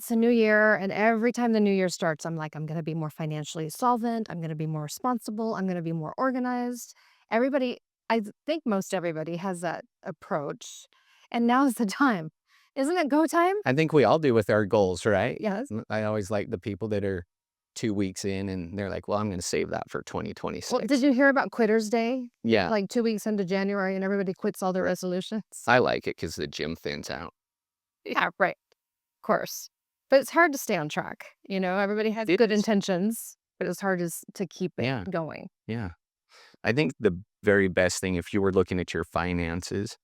It's a new year, and every time the new year starts, I'm like, I'm going to be more financially solvent. I'm going to be more responsible. I'm going to be more organized. Everybody, think most everybody has that approach. And now's the time. Isn't it go time? I think we all do with our goals, right? Yes. I always like the people that are 2 weeks in and they're like, "Well, I'm gonna save that for Well, did 2026." you hear about Quitter's Day? Yeah, Like 2 weeks into January, and everybody quits all their resolutions? I like it because the gym thins out. Yeah, right. Of course. But it's hard to stay on track. Everybody has It good is. intentions, but it's hard to keep it Yeah, going. yeah. I think the very best thing if you were looking at your finances,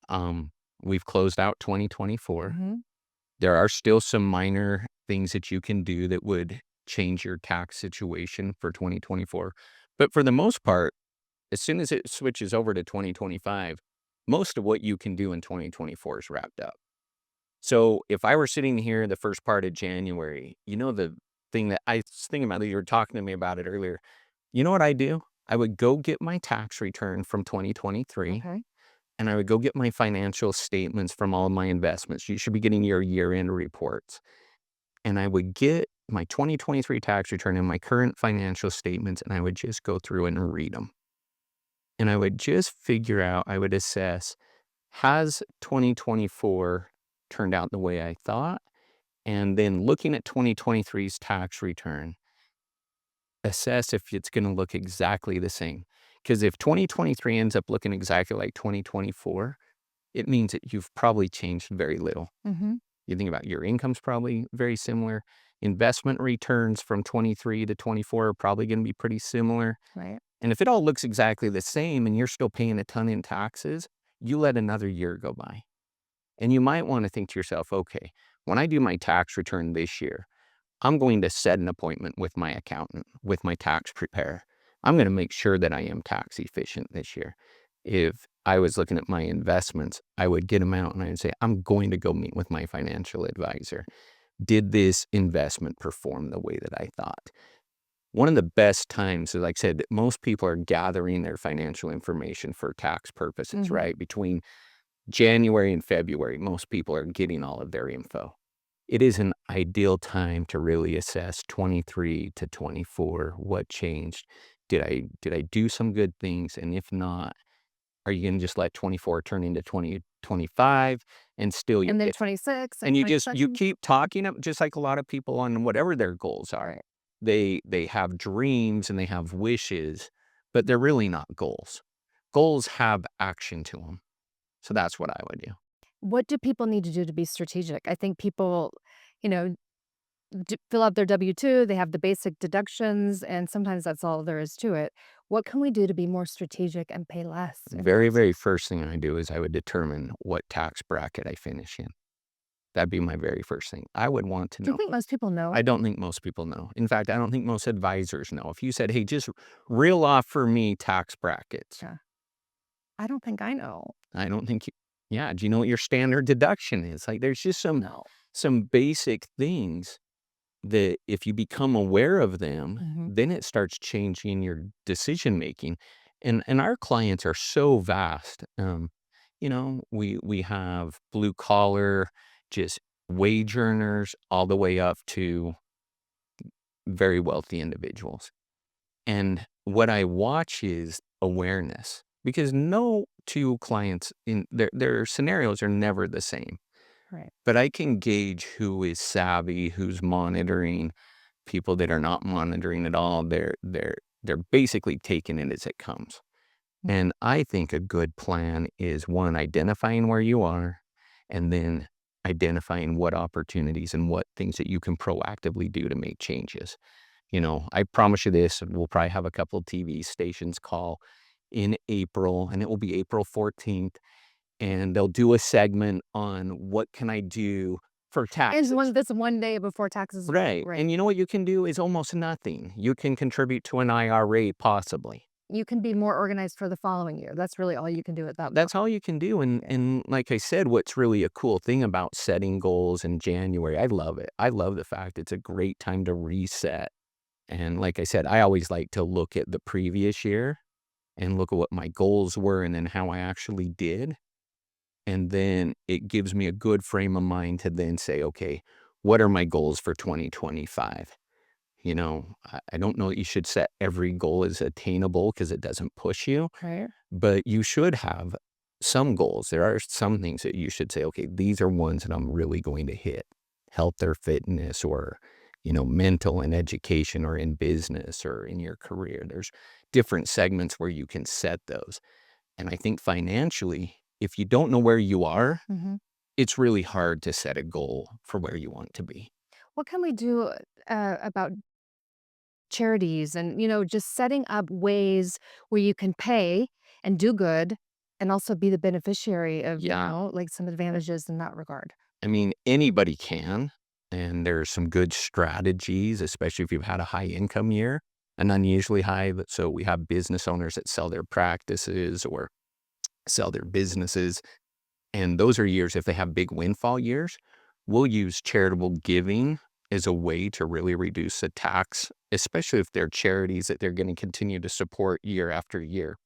um, we've closed out 2024. Hmm. There are still some minor things that you can do that would change your tax situation for 2024, but for the most part, as soon as it switches over to 2025, most of what you can do in 2024 is wrapped up. So if I were sitting here the first part of January, the thing that I was thinking about, that you were talking to me about it earlier, you know what I do? I would go get my tax return from 2023 Okay. and I would go get my financial statements from all of my investments. You should be getting your year-end reports. And I would get my 2023 tax return and my current financial statements, and I would just go through and read them. And I would just figure out, I would assess, has 2024 turned out the way I thought? And then looking at 2023's tax return, assess if it's going to look exactly the same. Because if 2023 ends up looking exactly like 2024, it means that you've probably changed very little. Mhm. You think about your income's probably very similar. Investment returns from 23 to 24 are probably going to be pretty similar. Right. And if it all looks exactly the same and you're still paying a ton in taxes, you let another year go by. And you might want to think to yourself, okay, when I do my tax return this year, I'm going to set an appointment with my accountant, with my tax preparer. I'm going to make sure that I am tax efficient this year. If I was looking at my investments, I would get them out and I would say, I'm going to go meet with my financial advisor. Did this investment perform the way that I thought? One of the best times, like I said, most people are gathering their financial information for tax purposes, Mhm. right? Between January and February, most people are getting all of their info. It is an ideal time to really assess 23 to 24, what changed. Did I do some good things? And if not, are you gonna just let 24 turn into 2025 and still And then if 26 and and you 27. keep talking just like a lot of people on whatever their goals are. Right. They have dreams and they have wishes, but they're really not goals. Goals have action to them. So that's what I would do. What do people need to do to be strategic? I think people, you know, fill out their W-2, they have the basic deductions, and sometimes that's all there is to it. What can we do to be more strategic and pay less in Very, taxes? very first thing I do is I would determine what tax bracket I finish in. That'd be my very first thing. I would want to Do you know. think most people know? I don't think most people know. In fact, I don't think most advisors know. If you said, "Hey, just reel off for me tax brackets," Yeah. I don't think I know. I don't think you yeah, do you know what your standard deduction is? Like, there's just No. some basic things that if you become aware of them, Mhm. then it starts changing your decision making. And our clients are so vast. We have blue collar, just wage earners, all the way up to very wealthy individuals. And what I watch is awareness because no two clients in their scenarios are never the same. Right. But I can gauge who is savvy, who's monitoring, people that are not monitoring at all. They're basically taking it as it comes. Mm. And I think a good plan is one, identifying where you are, and then identifying what opportunities and what things that you can proactively do to make changes. I promise you this, we'll probably have a couple of TV stations call in April, and it will be April 14th, and they'll do a segment on what can I do for Is taxes. one this one day before taxes are due, Right. right. And you know what you can do is almost nothing. You can contribute to an IRA possibly. You can be more organized for the following year. That's really all you can do at that point. That's all you can do. And Yeah. and like I said, what's really a cool thing about setting goals in January, I love it. I love the fact it's a great time to reset. And like I said, I always like to look at the previous year and look at what my goals were and then how I actually did. And then it gives me a good frame of mind to then say, okay, what are my goals for 2025? I don't know that you should set every goal as attainable because it doesn't push you, Right. but you should have some goals. There are some things that you should say, okay, these are ones that I'm really going to hit. Health or fitness or, mental and education or in business or in your career. There's different segments where you can set those. And I think financially, if you don't know where you are, Hmm. it's really hard to set a goal for where you want to be. What can we do about charities and, just setting up ways where you can pay and do good and also be the beneficiary of, Yeah. like some advantages in that regard? I mean, anybody can. And there's some good strategies, especially if you've had a high income year, an unusually high. So we have business owners that sell their practices or sell their businesses. And those are years, if they have big windfall years, we'll use charitable giving as a way to really reduce the tax, especially if they're charities that they're going to continue to support year after year.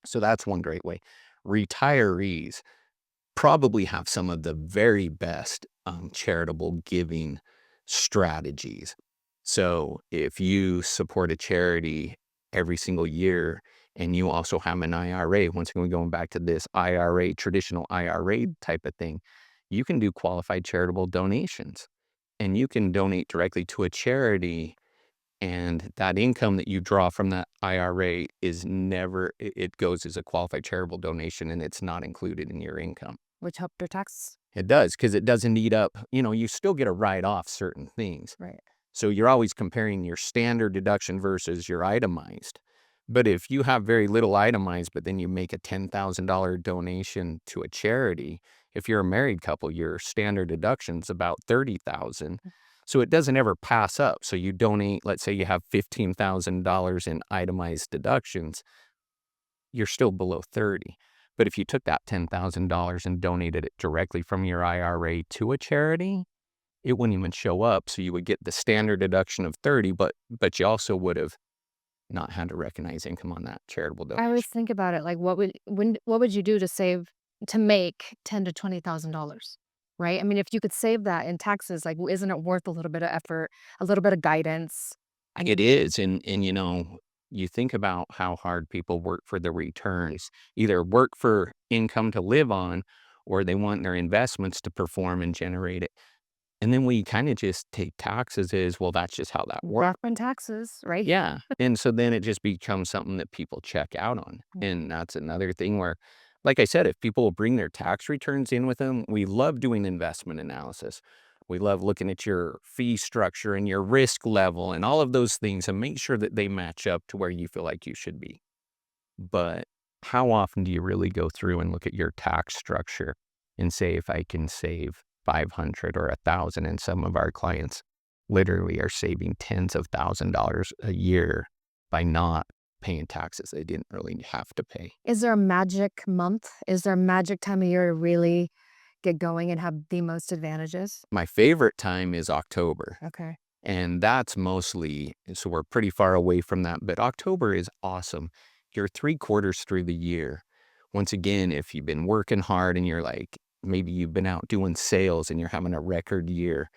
So that's one great way. Retirees probably have some of the very best charitable giving strategies. So if you support a charity every single year and you also have an IRA, once again, going back to this IRA, traditional IRA type of thing, you can do qualified charitable donations and you can donate directly to a charity. And that income that you draw from that IRA is never, it goes as a qualified charitable donation and it's not included in your income. Which help their tax. It does, because it doesn't eat up you still get to write off certain things. Right. So you're always comparing your standard deduction versus your itemized. But if you have very little itemized, but then you make a $10,000 donation to a charity, if you're a married couple, your standard deduction's about 30,000. So it doesn't ever pass up. So you donate, let's say you have $15,000 in itemized deductions, you're still below 30. But if you took that $10,000 and donated it directly from your IRA to a charity, it wouldn't even show up. So you would get the standard deduction of 30, but you also would have not had to recognize income on that charitable I always donation. think about it like what would you do to make $10,000 to $20,000? Right? I mean, if you could save that in taxes, like isn't it worth a little bit of effort, a little bit of guidance? And It is, and you think about how hard people work for the returns, either work for income to live on, or they want their investments to perform and generate it. And then we kind of just take taxes as, well, that's just how that works. rock taxes, right? Yeah, and so then it just becomes something that people check out on, Mm. and that's another thing where, like I said, if people will bring their tax returns in with them, we love doing investment analysis. We love looking at your fee structure and your risk level and all of those things and make sure that they match up to where you feel like you should be. But how often do you really go through and look at your tax structure and say, if I can save 500 or 1,000, and some of our clients literally are saving tens of $1,000s a year by not paying taxes they didn't really have to pay. Is there a magic month? Is there a magic time of year to really get going and have the most advantages? My favorite time is October, Okay. and that's mostly, so we're pretty far away from that, but October is awesome. You're 3/4 through the year. Once again, if you've been working hard and you're like, maybe you've been out doing sales and you're having a record year,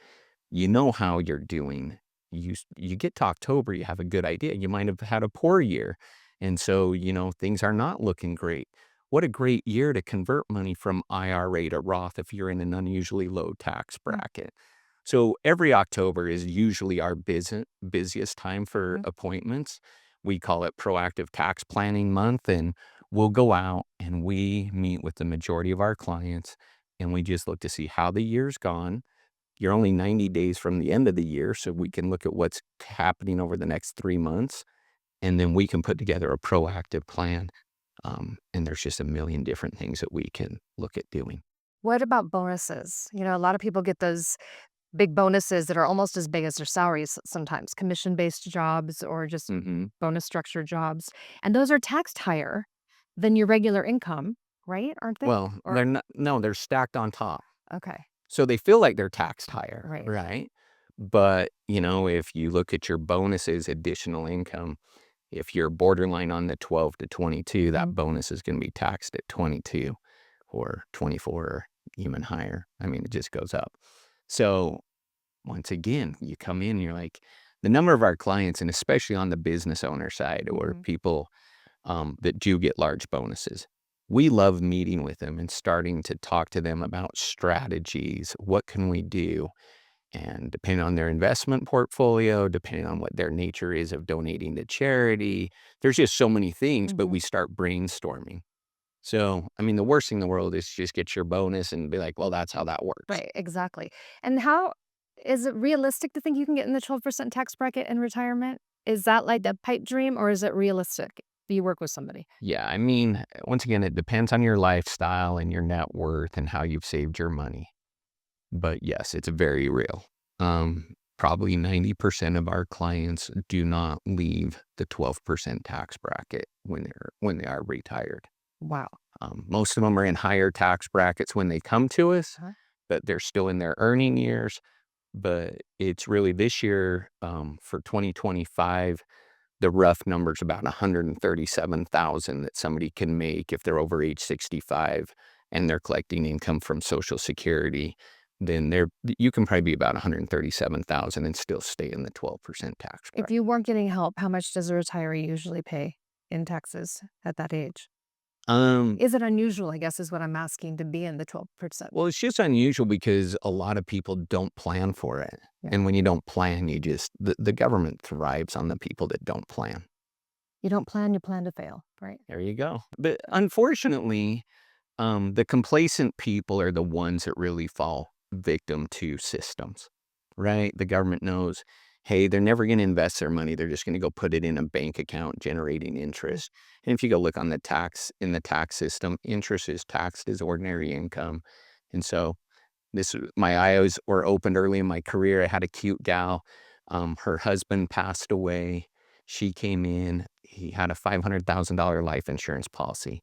you know how you're doing. You get to October, you have a good idea. You might have had a poor year. And so, things are not looking great. What a great year to convert money from IRA to Roth if you're in an unusually low tax Mm. bracket. So every October is usually our busiest time for Mhm. appointments. We call it proactive tax planning month. And we'll go out and we meet with the majority of our clients and we just look to see how the year's gone. You're only 90 days from the end of the year, so we can look at what's happening over the next 3 months, and then we can put together a proactive plan, and there's just a million different things that we can look at doing. What about bonuses? A lot of people get those big bonuses that are almost as big as their salaries sometimes, commission-based jobs or just Mhm. bonus structure jobs, and those are taxed higher than your regular income, right? Aren't they? Well, Or they're not, no, they're stacked on top. okay, So they feel like they're taxed higher, right. right? But, if you look at your bonuses, additional income, if you're borderline on the 12 to 22, that Mhm. bonus is gonna be taxed at 22 or 24 or even higher. I mean, it just goes up. So once again, you come in, you're like, the number of our clients, and especially on the business owner side or Mhm. people that do get large bonuses, we love meeting with them and starting to talk to them about strategies. What can we do? And depending on their investment portfolio, depending on what their nature is of donating to charity, there's just so many things, but Mhm. we start brainstorming. So, I mean, the worst thing in the world is just get your bonus and be like, well, that's how that works. Right, exactly. And how is it realistic to think you can get in the 12% tax bracket in retirement? Is that like a pipe dream or is it realistic? Do you work with somebody? Yeah, I mean, once again, it depends on your lifestyle and your net worth and how you've saved your money. But yes, it's very real. Probably 90% of our clients do not leave the 12% tax bracket when they are retired. Wow. Most of them are in higher tax brackets when they come to us, Huh? but they're still in their earning years. But it's really this year, for 2025, the rough number is about 137,000 that somebody can make if they're over age 65 and they're collecting income from Social Security. Then you can probably be about 137,000 and still stay in the 12% tax If bracket. you weren't getting help, how much does a retiree usually pay in taxes at that age? Um, Is it unusual, I guess, is what I'm asking, to be in the 12%? well, it's just unusual because a lot of people don't plan for it. Yeah. And when you don't plan, the government thrives on the people that don't plan. You don't plan, you plan to fail, right? There you go. But unfortunately, the complacent people are the ones that really fall victim to systems, right? The government knows, hey, they're never going to invest their money. They're just going to go put it in a bank account generating Mm. interest. And if you go look on in the tax system, interest is taxed as ordinary income. And so my eyes were opened early in my career. I had a cute gal. Her husband passed away. She came in. He had a $500,000 life insurance policy.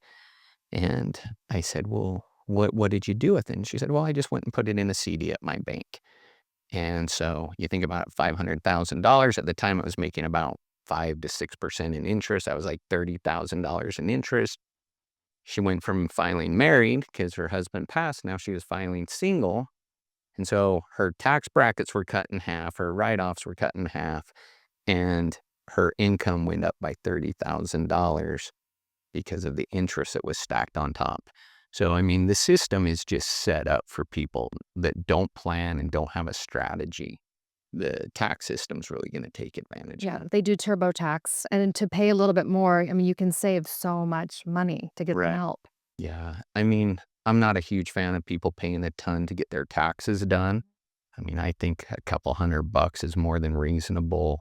And I said, "Well, what did you do with it?" And she said, "Well, I just went and put it in a CD at my bank." And so you think about $500,000 at the time, it was making about 5 to 6% in interest. That was like $30,000 in interest. She went from filing married because her husband passed. Now she was filing single. And so her tax brackets were cut in half, her write offs were cut in half, and her income went up by $30,000 because of the interest that was stacked on top. So, I mean, the system is just set up for people that don't plan and don't have a strategy. The tax system's really going to take advantage of Yeah, that. they do TurboTax, and to pay a little bit more, I mean, you can save so much money to get some Right. help. Yeah. I mean, I'm not a huge fan of people paying a ton to get their taxes done. I mean, I think a couple $100 is more than reasonable.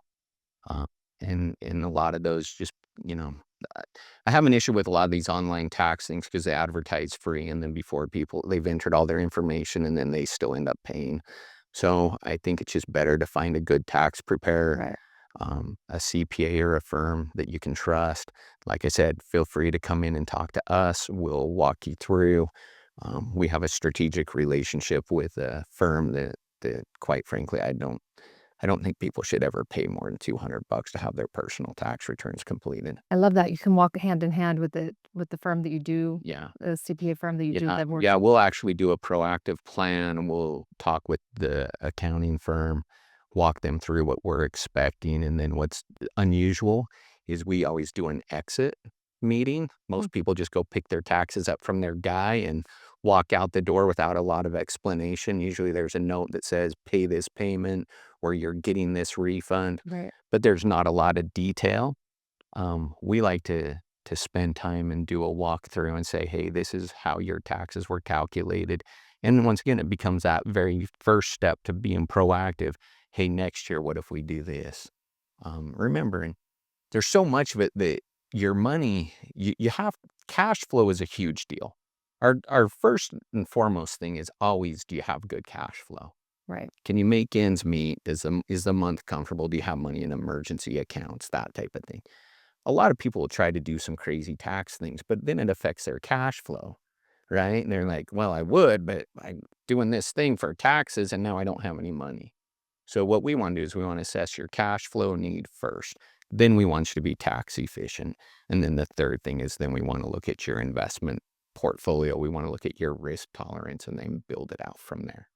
Uh, and a lot of those just, you know, I I have an issue with a lot of these online tax things because they advertise free, and then before they've entered all their information, and then they still end up paying. So I think it's just better to find a good tax preparer, Right. a CPA or a firm that you can trust. Like I said, feel free to come in and talk to us. We'll walk you through. We have a strategic relationship with a firm that quite frankly, I don't think people should ever pay more than $200 to have their personal tax returns completed. I love that you can walk hand in hand with the firm that you do, Yeah. the CPA firm that you do Yeah. that works. Yeah. We'll actually do a proactive plan. We'll talk with the accounting firm, walk them through what we're expecting. And then what's unusual is we always do an exit meeting. Mm. Most people just go pick their taxes up from their guy and walk out the door without a lot of explanation. Usually there's a note that says, pay this payment or you're getting this refund, Right. but there's not a lot of detail. We like to spend time and do a walkthrough and say, "Hey, this is how your taxes were calculated." And once again, it becomes that very first step to being proactive. Hey, next year, what if we do this? Remembering there's so much of it that your money, you have cash flow is a huge deal. Our first and foremost thing is always, do you have good cash flow? Right. Can you make ends meet? Is the month comfortable? Do you have money in emergency accounts? That type of thing. A lot of people will try to do some crazy tax things, but then it affects their cash flow, right? And they're like, well, I would, but I'm doing this thing for taxes and now I don't have any money. So what we want to do is we want to assess your cash flow need first. Then we want you to be tax efficient. And then the third thing is then we want to look at your investment portfolio. We want to look at your risk tolerance and then build it out from there.